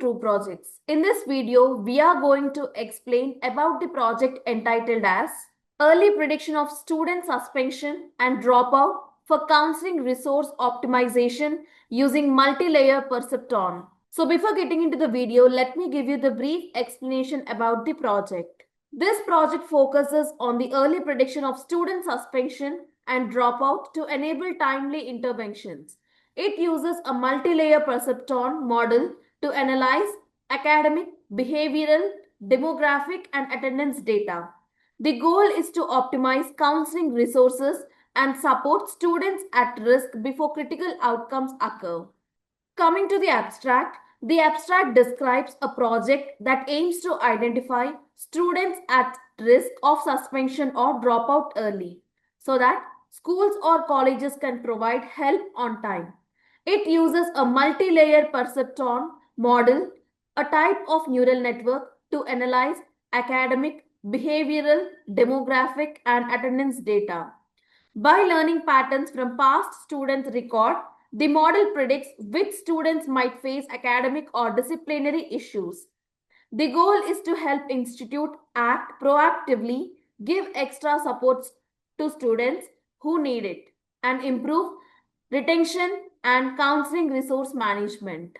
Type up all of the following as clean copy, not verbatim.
True Projects. In this video, we are going to explain about the project entitled as Early Prediction of Student Suspension and Dropout for Counseling Resource Optimization using Multi-Layer Perceptron. So before getting into the video, let me give you the brief explanation about the project. This project focuses on the early prediction of student suspension and dropout to enable timely interventions. It uses a multi-layer perceptron model to analyze academic, behavioral, demographic, and attendance data. The goal is to optimize counseling resources and support students at risk before critical outcomes occur. Coming to the abstract describes a project that aims to identify students at risk of suspension or dropout early so that schools or colleges can provide help on time. It uses a multi-layer perceptron model, a type of neural network, to analyze academic, behavioral, demographic, and attendance data. By learning patterns from past students' record, the model predicts which students might face academic or disciplinary issues. The goal is to help institute act proactively, give extra supports to students who need it, and improve retention and counseling resource management.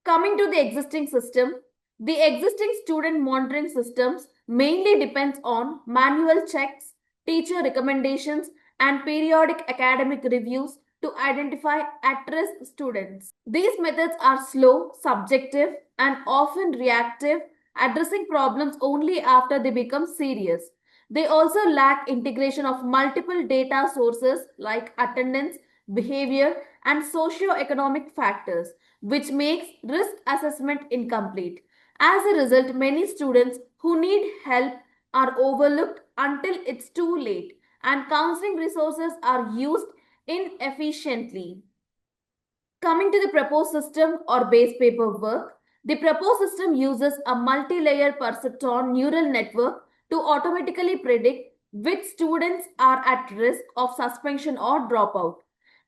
Coming to the existing system, the existing student monitoring systems mainly depends on manual checks, teacher recommendations, and periodic academic reviews to identify at-risk students. These methods are slow, subjective, and often reactive, addressing problems only after they become serious. They also lack integration of multiple data sources like attendance, behavior, and socio-economic factors, which makes risk assessment incomplete. As a result, many students who need help are overlooked until it's too late, and counseling resources are used inefficiently. Coming to the proposed system or base paper work, the proposed system uses a multi-layer perceptron neural network to automatically predict which students are at risk of suspension or dropout.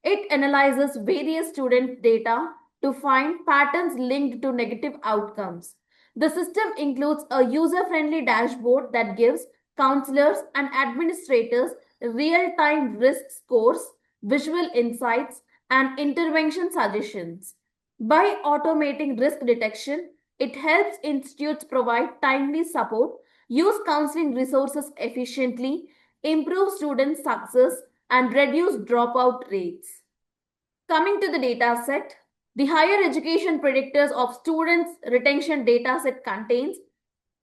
It analyzes various student data to find patterns linked to negative outcomes. The system includes a user-friendly dashboard that gives counselors and administrators real-time risk scores, visual insights, and intervention suggestions. By automating risk detection, it helps institutes provide timely support, use counseling resources efficiently, improve student success, and reduce dropout rates. Coming to the data set, the higher education predictors of students retention data set contains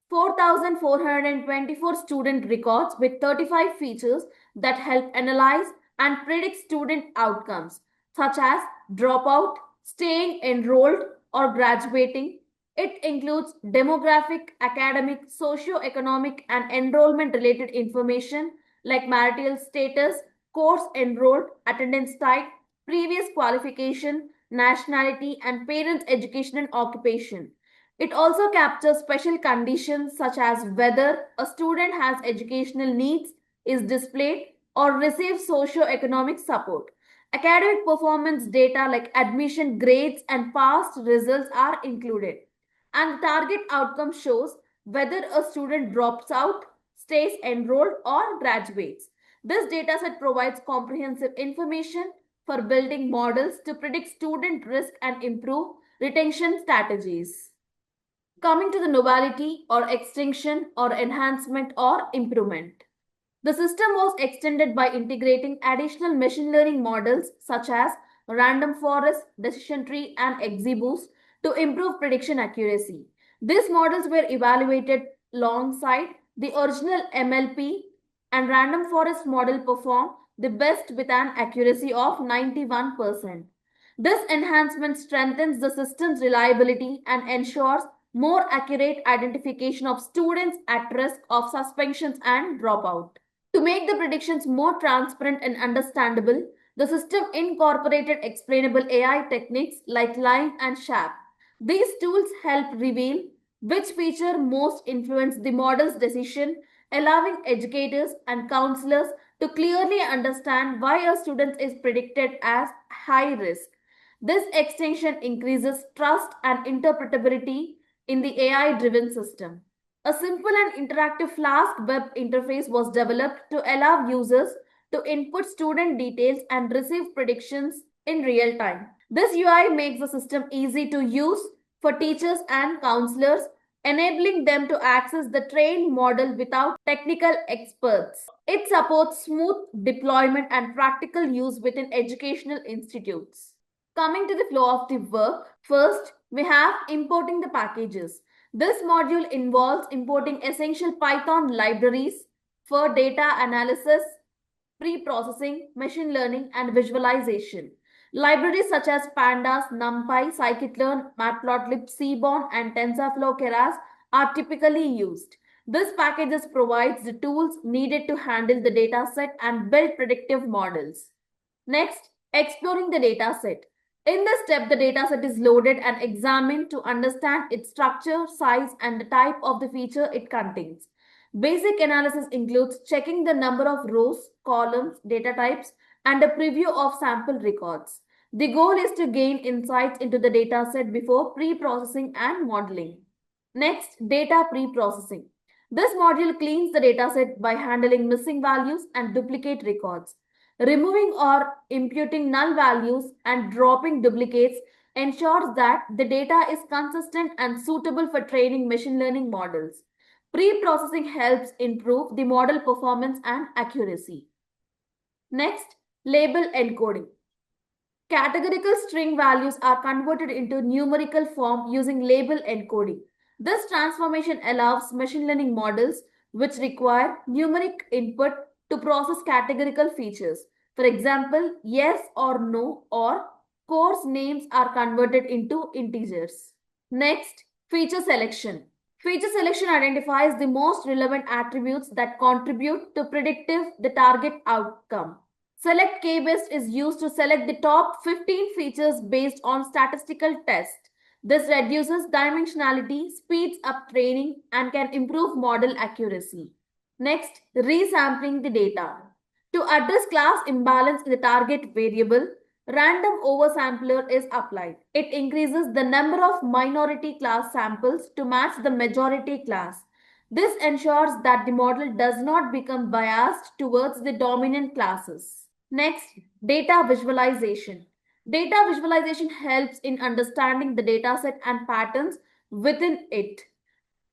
4,424 student records with 35 features that help analyze and predict student outcomes such as dropout, staying enrolled, or graduating. It includes demographic, academic, socio-economic, and enrollment-related information like marital status, course enrolled, attendance type, previous qualification, nationality, and parents' education and occupation. It also captures special conditions such as whether a student has educational needs, is displayed, or receives socio-economic support. Academic performance data like admission grades and past results are included. And the target outcome shows whether a student drops out, stays enrolled, or graduates. This dataset provides comprehensive information for building models to predict student risk and improve retention strategies. Coming to the novelty or extinction or enhancement or improvement. The system was extended by integrating additional machine learning models such as random forest, decision tree, and XGBoost to improve prediction accuracy. These models were evaluated alongside the original MLP, and random forest model performed the best with an accuracy of 91%. This enhancement strengthens the system's reliability and ensures more accurate identification of students at risk of suspensions and dropout. To make the predictions more transparent and understandable, the system incorporated explainable AI techniques like Line and SHAP. These tools help reveal which feature most influence the model's decision, allowing educators and counselors to clearly understand why a student is predicted as high risk. This extension increases trust and interpretability in the AI-driven system. A simple and interactive Flask web interface was developed to allow users to input student details and receive predictions in real time. This UI makes the system easy to use for teachers and counselors, enabling them to access the trained model without technical experts. It supports smooth deployment and practical use within educational institutes. Coming to the flow of the work, first we have importing the packages. This module involves importing essential Python libraries for data analysis, pre-processing, machine learning, and visualization. Libraries such as Pandas, NumPy, Scikit-learn, Matplotlib, Seaborn, and TensorFlow Keras are typically used. This packages provides the tools needed to handle the dataset and build predictive models. Next, exploring the dataset. In this step, the dataset is loaded and examined to understand its structure, size, and the type of the feature it contains. Basic analysis includes checking the number of rows, columns, data types, and a preview of sample records. The goal is to gain insights into the dataset before pre-processing and modeling. Next, data pre-processing. This module cleans the dataset by handling missing values and duplicate records. Removing or imputing null values and dropping duplicates ensures that the data is consistent and suitable for training machine learning models. Pre-processing helps improve the model performance and accuracy. Next, label encoding. Categorical string values are converted into numerical form using label encoding. This transformation allows machine learning models which require numeric input to process categorical features. For example, yes or no or course names are converted into integers. Next, feature selection. Feature selection identifies the most relevant attributes that contribute to predictive the target outcome. Select K-best is used to select the top 15 features based on statistical tests. This reduces dimensionality, speeds up training, and can improve model accuracy. Next, resampling the data. To address class imbalance in the target variable, random oversampler is applied. It increases the number of minority class samples to match the majority class. This ensures that the model does not become biased towards the dominant classes. Next, data visualization. Data visualization helps in understanding the dataset and patterns within it.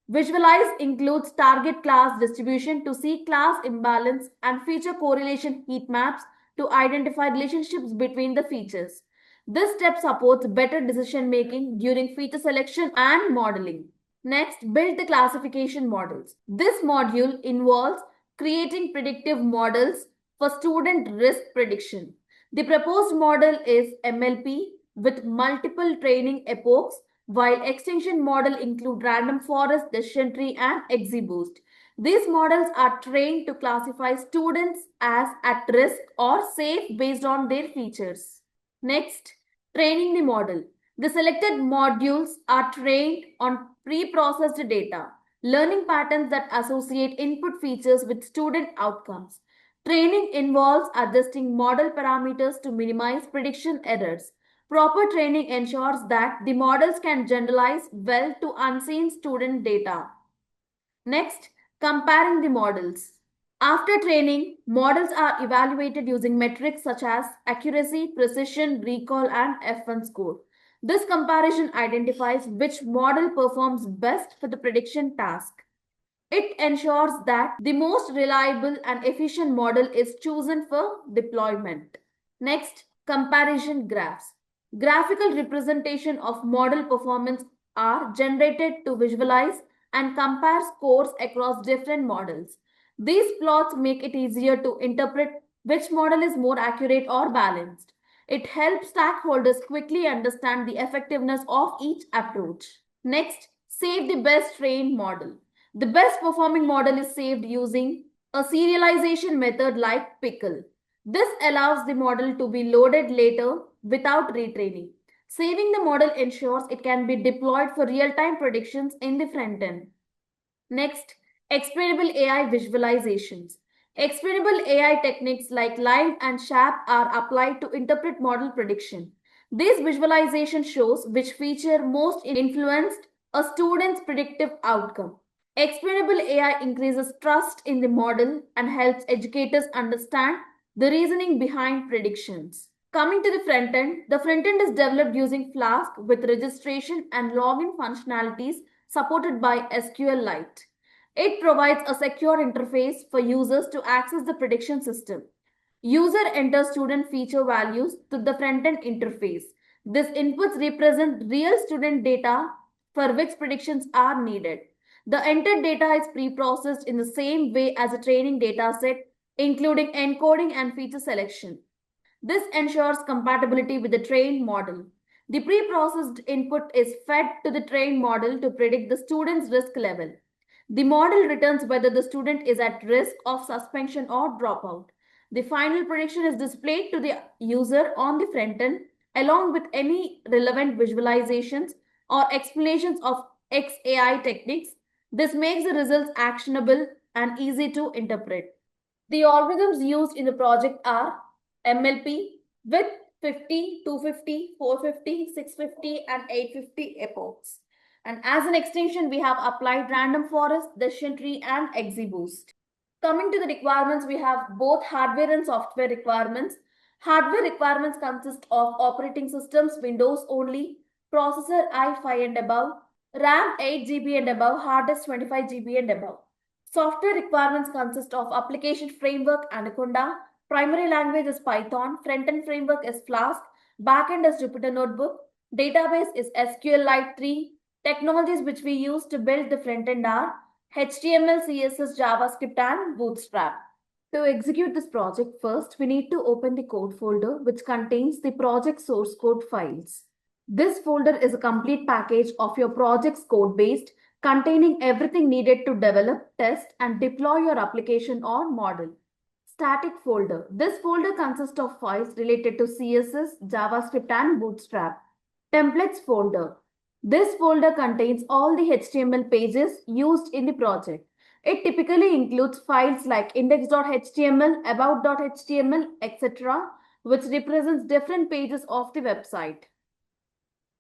Visualize includes target class distribution to see class imbalance and feature correlation heat maps to identify relationships between the features. This step supports better decision making during feature selection and modeling. Next, build the classification models. This module involves creating predictive models for student risk prediction. The proposed model is MLP with multiple training epochs, while extension model include random forest, decision tree, and XGBoost. These models are trained to classify students as at risk or safe based on their features. Next, training the model. The selected modules are trained on pre-processed data, learning patterns that associate input features with student outcomes. Training involves adjusting model parameters to minimize prediction errors. Proper training ensures that the models can generalize well to unseen student data. Next, comparing the models. After training, models are evaluated using metrics such as accuracy, precision, recall, and F1 score. This comparison identifies which model performs best for the prediction task. It ensures that the most reliable and efficient model is chosen for deployment. Next, comparison graphs. Graphical representation of model performance are generated to visualize and compare scores across different models. These plots make it easier to interpret which model is more accurate or balanced. It helps stakeholders quickly understand the effectiveness of each approach. Next, save the best trained model. The best performing model is saved using a serialization method like Pickle. This allows the model to be loaded later without retraining. Saving the model ensures it can be deployed for real-time predictions in the front end. Next, explainable AI visualizations. Explainable AI techniques like LIME and SHAP are applied to interpret model prediction. This visualization shows which feature most influenced a student's predictive outcome. Explainable AI increases trust in the model and helps educators understand the reasoning behind predictions. Coming to the front end is developed using Flask with registration and login functionalities supported by SQLite. It provides a secure interface for users to access the prediction system. User enters student feature values to the front-end interface. These inputs represent real student data for which predictions are needed. The entered data is pre-processed in the same way as a training dataset, including encoding and feature selection. This ensures compatibility with the trained model. The pre-processed input is fed to the trained model to predict the student's risk level. The model returns whether the student is at risk of suspension or dropout. The final prediction is displayed to the user on the front end along with any relevant visualizations or explanations of XAI techniques. This makes the results actionable and easy to interpret. The algorithms used in the project are MLP with 50, 250, 450, 650 and 850 epochs. And as an extension, we have applied random forest, decision tree and XGBoost. Coming to the requirements, we have both hardware and software requirements. Hardware requirements consist of operating systems, Windows only, processor i5 and above, RAM 8 GB and above, hard disk 25 GB and above. Software requirements consist of application framework Anaconda, primary language is Python, front-end framework is Flask, backend is Jupyter Notebook, database is SQLite 3, technologies which we use to build the front-end are HTML, CSS, JavaScript and Bootstrap. To execute this project, first we need to open the code folder which contains the project source code files. This folder is a complete package of your project's code base containing everything needed to develop, test and deploy your application or model. Static folder. This folder consists of files related to CSS, JavaScript and Bootstrap. Templates folder. This folder contains all the HTML pages used in the project. It typically includes files like index.html, about.html, etc., which represents different pages of the website.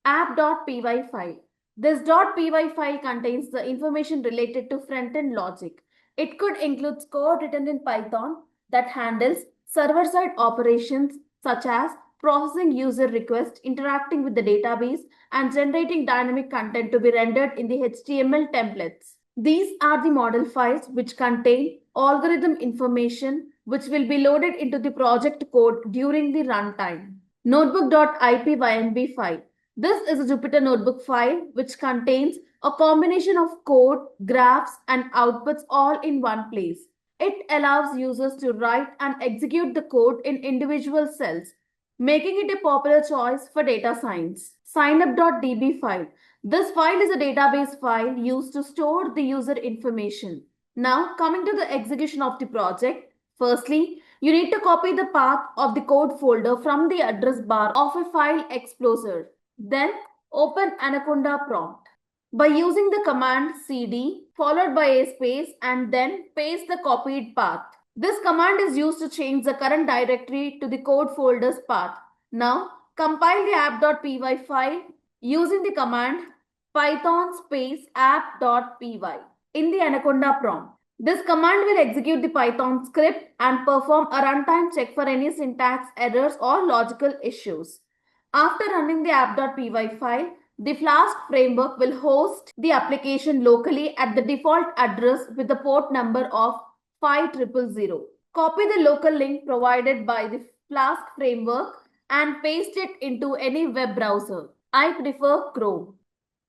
App.py file. This .py file contains the information related to front-end logic. It could include code written in Python that handles server-side operations such as processing user requests, interacting with the database, and generating dynamic content to be rendered in the HTML templates. These are the model files which contain algorithm information which will be loaded into the project code during the runtime. Notebook.ipynb file. This is a Jupyter Notebook file which contains a combination of code, graphs, and outputs all in one place. It allows users to write and execute the code in individual cells, making it a popular choice for data science. Signup.db file. This file is a database file used to store the user information. Now, coming to the execution of the project. Firstly, you need to copy the path of the code folder from the address bar of a file explorer. Then, open Anaconda prompt. By using the command cd followed by a space and then paste the copied path. This command is used to change the current directory to the code folder's path. Now, compile the app.py file using the command python space app.py in the Anaconda prompt. This command will execute the Python script and perform a runtime check for any syntax errors or logical issues. After running the app.py file, the Flask framework will host the application locally at the default address with the port number of 5000. Copy the local link provided by the Flask framework and paste it into any web browser. I prefer Chrome.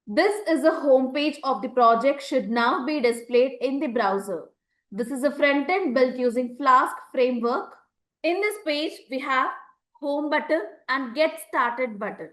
This is the home page of the project should now be displayed in the browser. This is a front end built using Flask framework. In this page, we have Home button and Get Started button.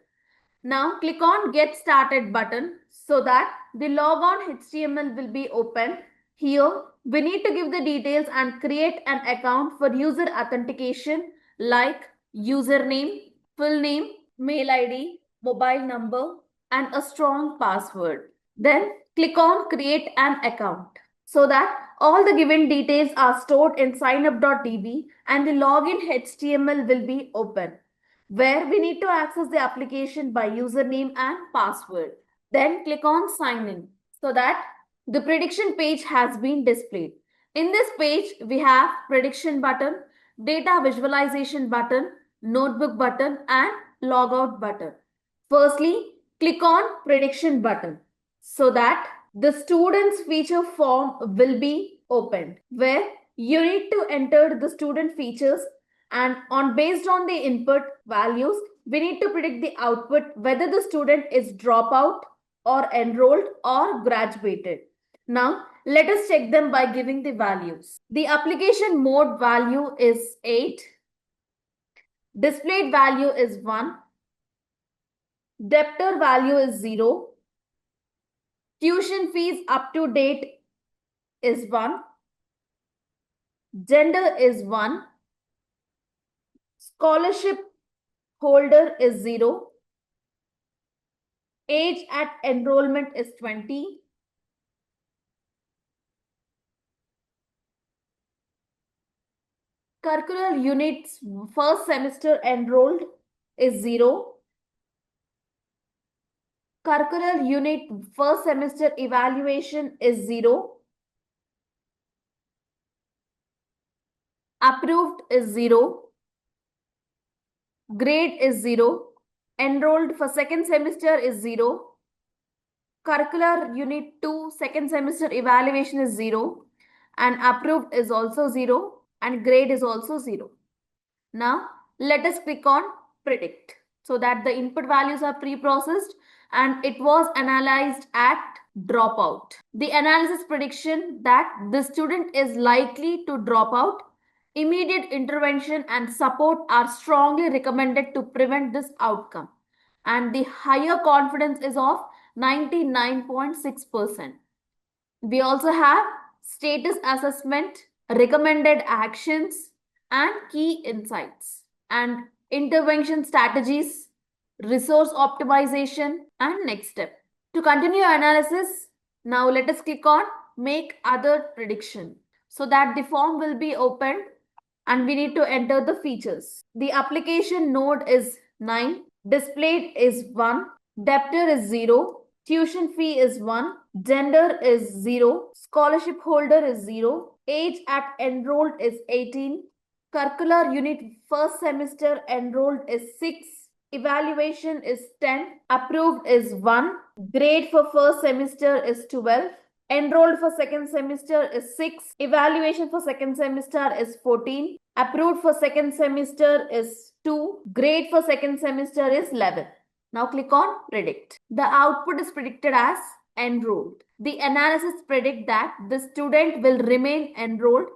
Now click on Get Started button so that the logon HTML will be open. Here we need to give the details and create an account for user authentication like username, full name, mail ID, mobile number and a strong password. Then click on Create an account so that all the given details are stored in signup.db and the login HTML will be open. where we need to access the application by username and password. Then click on sign in so that the prediction page has been displayed. In this page, we have prediction button, data visualization button, notebook button and logout button. Firstly, click on prediction button so that the student's feature form will be opened where you need to enter the student features and based on the input values, we need to predict the output whether the student is dropout or enrolled or graduated. Now, let us check them by giving the values. The application mode value is 8. Displayed value is 1. Debtor value is 0. Tuition fees up to date is 1. Gender is 1. Scholarship holder is 0. Age at enrollment is 20. Curricular units first semester enrolled is 0. Curricular unit first semester evaluation is 0. Approved is 0. Grade is 0. Enrolled for second semester is 0. Curricular unit 2 second semester evaluation is 0. And approved is also 0. And grade is also 0. Now, let us click on predict so that the input values are pre-processed and it was analyzed at dropout. The analysis prediction that the student is likely to drop out, immediate intervention and support are strongly recommended to prevent this outcome. And the higher confidence is of 99.6%. We also have status assessment, recommended actions, and key insights, and intervention strategies, resource optimization, and next step. To continue analysis, now let us click on make other prediction so that the form will be opened and we need to enter the features. The application node is 9, displayed is 1, debtor is 0, tuition fee is 1, gender is 0, scholarship holder is 0, age at enrolled is 18, curricular unit first semester enrolled is 6, evaluation is 10, approved is 1, grade for first semester is 12, enrolled for second semester is 6, evaluation for second semester is 14, approved for second semester is 2, grade for second semester is 11. Now click on predict. The output is predicted as enrolled. The analysis predict that the student will remain enrolled,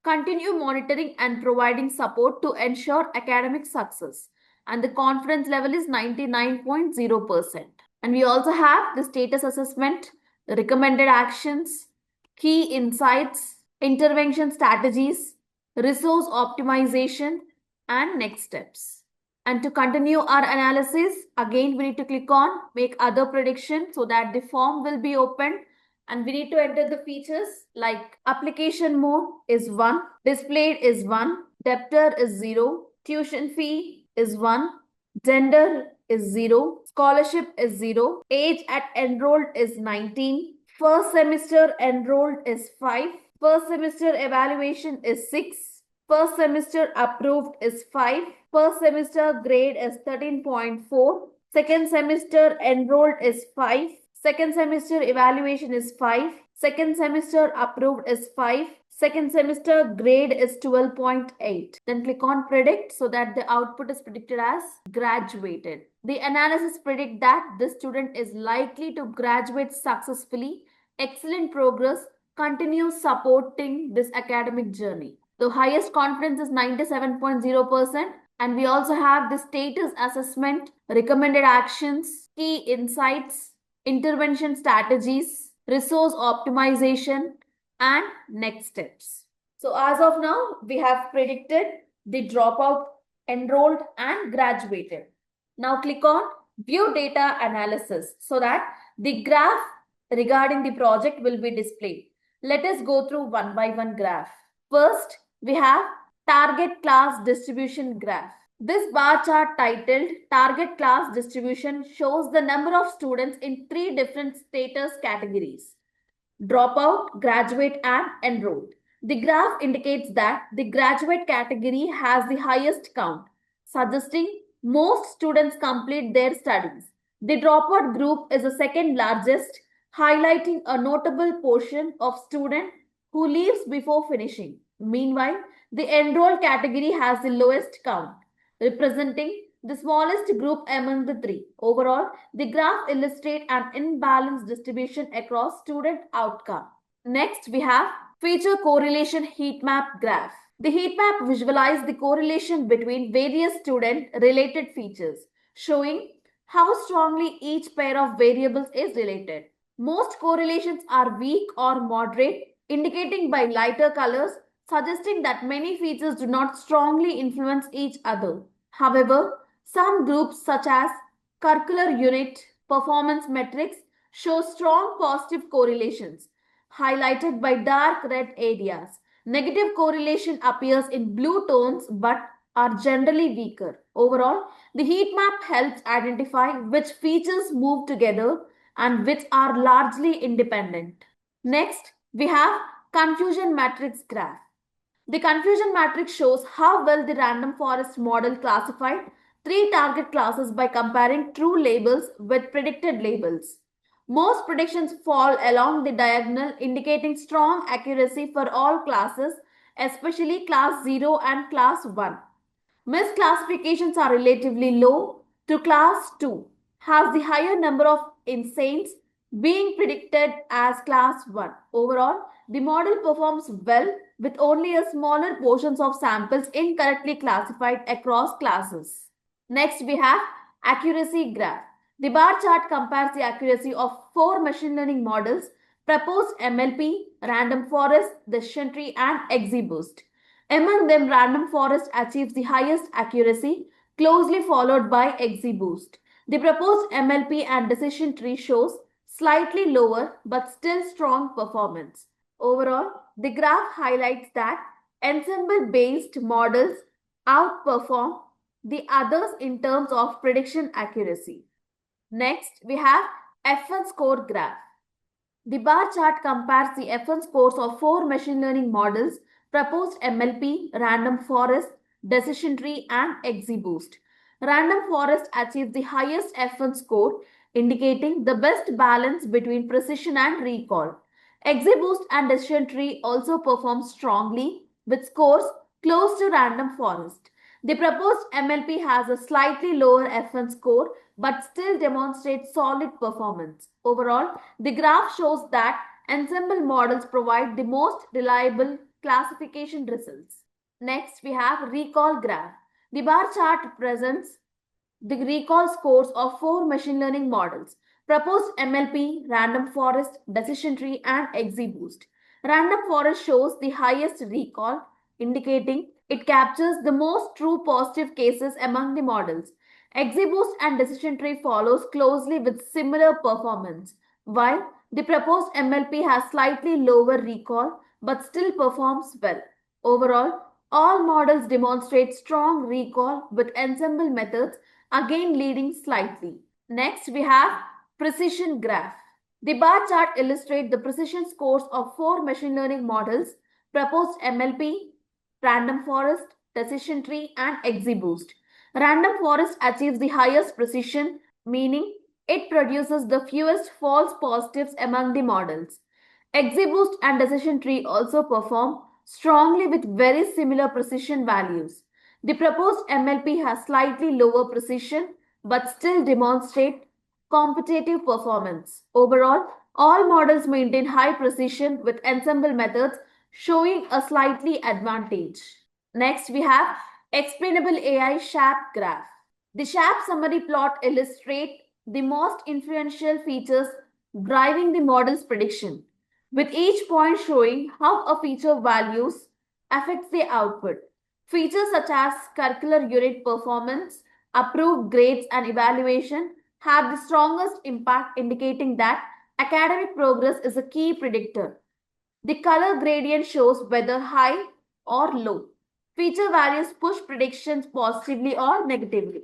continue monitoring and providing support to ensure academic success. And the confidence level is 99.0%. And we also have the status assessment, recommended actions, key insights, intervention strategies, resource optimization, and next steps. And to continue our analysis, again we need to click on make other prediction so that the form will be opened and we need to enter the features like application mode is 1, displayed is 1, debtor is 0, tuition fee is 1, gender is 0, scholarship is 0, age at enrolled is 19, first semester enrolled is 5, first semester evaluation is 6, first semester approved is 5, first semester grade is 13.4, second semester enrolled is 5, second semester evaluation is 5, second semester approved is 5, second semester grade is 12.8. Then click on predict so that the output is predicted as graduated. The analysis predict that the student is likely to graduate successfully, excellent progress, continue supporting this academic journey. The highest confidence is 97.0%. And we also have the status assessment, recommended actions, key insights, intervention strategies, resource optimization, and next steps. So as of now, we have predicted the dropout, enrolled, and graduated. Now click on view data analysis so that the graph regarding the project will be displayed. Let us go through one by one graph. First, we have target class distribution graph. This bar chart titled Target Class Distribution shows the number of students in three different status categories: dropout, graduate, and enrolled. The graph indicates that the graduate category has the highest count, suggesting most students complete their studies. The dropout group is the second largest, highlighting a notable portion of students who leaves before finishing. Meanwhile, the enrolled category has the lowest count, representing the smallest group among the three. Overall, the graph illustrates an imbalanced distribution across student outcome. Next, we have feature correlation heat map graph. The heat map visualizes the correlation between various student related features, showing how strongly each pair of variables is related. Most correlations are weak or moderate, indicating by lighter colors, suggesting that many features do not strongly influence each other. However, some groups such as curricular unit performance metrics show strong positive correlations, highlighted by dark red areas. Negative correlation appears in blue tones but are generally weaker. Overall, the heat map helps identify which features move together and which are largely independent. Next, we have confusion matrix graph. The confusion matrix shows how well the random forest model classified three target classes by comparing true labels with predicted labels. Most predictions fall along the diagonal, indicating strong accuracy for all classes, especially class 0 and class 1. Misclassifications are relatively low to class 2, has the higher number of insanes being predicted as class 1. Overall, the model performs well with only a smaller portions of samples incorrectly classified across classes. Next, we have accuracy graph. The bar chart compares the accuracy of four machine learning models: proposed MLP, random forest, decision tree, and XGBoost. Among them, random forest achieves the highest accuracy, closely followed by XGBoost. The proposed MLP and decision tree shows slightly lower but still strong performance. Overall, the graph highlights that ensemble-based models outperform the others in terms of prediction accuracy. Next, we have F1 score graph. The bar chart compares the F1 scores of four machine learning models: proposed MLP, random forest, decision tree, and XGBoost. Random forest achieves the highest F1 score, indicating the best balance between precision and recall. XGBoost and decision tree also perform strongly with scores close to random forest. The proposed MLP has a slightly lower F1 score but still demonstrates solid performance. Overall, the graph shows that ensemble models provide the most reliable classification results. Next, we have recall graph. The bar chart presents the recall scores of four machine learning models: proposed MLP, random forest, decision tree, and XGBoost. Random forest shows the highest recall, indicating it captures the most true positive cases among the models. XGBoost and decision tree follows closely with similar performance, while the proposed MLP has slightly lower recall but still performs well. Overall, all models demonstrate strong recall with ensemble methods again leading slightly. Next, we have precision graph. The bar chart illustrates the precision scores of four machine learning models: proposed MLP, random forest, decision tree, and XGBoost. Random forest achieves the highest precision, meaning it produces the fewest false positives among the models. XGBoost and decision tree also perform strongly with very similar precision values. The proposed MLP has slightly lower precision but still demonstrate competitive performance. Overall, all models maintain high precision with ensemble methods showing a slightly advantage. Next, we have explainable AI SHAP graph. The SHAP summary plot illustrates the most influential features driving the model's prediction, with each point showing how a feature values affects the output. Features such as curricular unit performance, approved grades, and evaluation have the strongest impact, indicating that academic progress is a key predictor. The color gradient shows whether high or low. Feature values push predictions positively or negatively.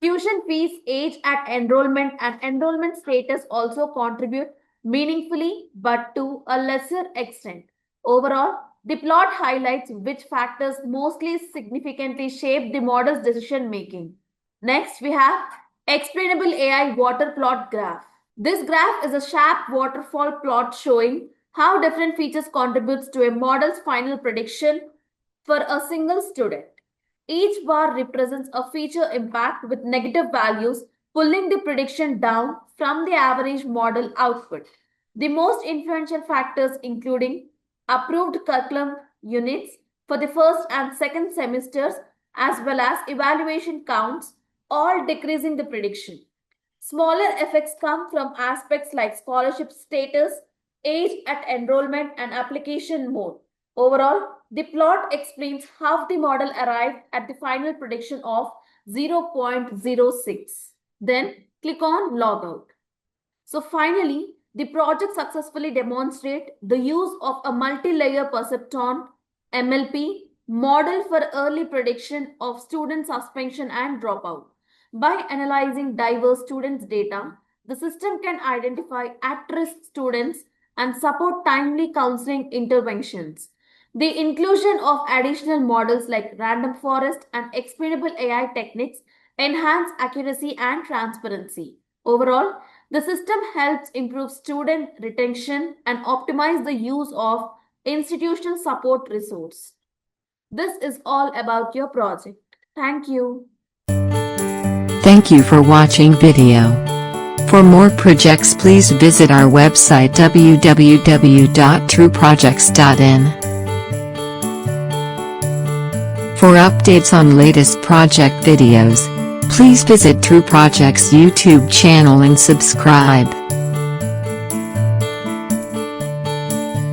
Tuition fees, age at enrollment, and enrollment status also contribute meaningfully but to a lesser extent. Overall, the plot highlights which factors mostly significantly shape the model's decision making. Next, we have explainable AI water plot graph. This graph is a sharp waterfall plot showing how different features contributes to a model's final prediction for a single student. Each bar represents a feature impact with negative values, pulling the prediction down from the average model output. The most influential factors including approved curriculum units for the first and second semesters as well as evaluation counts all decreasing the prediction. Smaller effects come from aspects like scholarship status, age at enrollment, and application mode. Overall, the plot explains how the model arrived at the final prediction of 0.06. Then click on Logout. So finally, the project successfully demonstrates the use of a multi-layer perceptron MLP model for early prediction of student suspension and dropout. By analyzing diverse students' data, the system can identify at-risk students and support timely counseling interventions. The inclusion of additional models like random forest and explainable AI techniques enhance accuracy and transparency. Overall, the system helps improve student retention and optimize the use of institutional support resource. This is all about your project. Thank you. Thank you for watching video. For more projects please visit our website www.trueprojects.in. For updates on latest project videos, please visit True Projects YouTube channel and subscribe.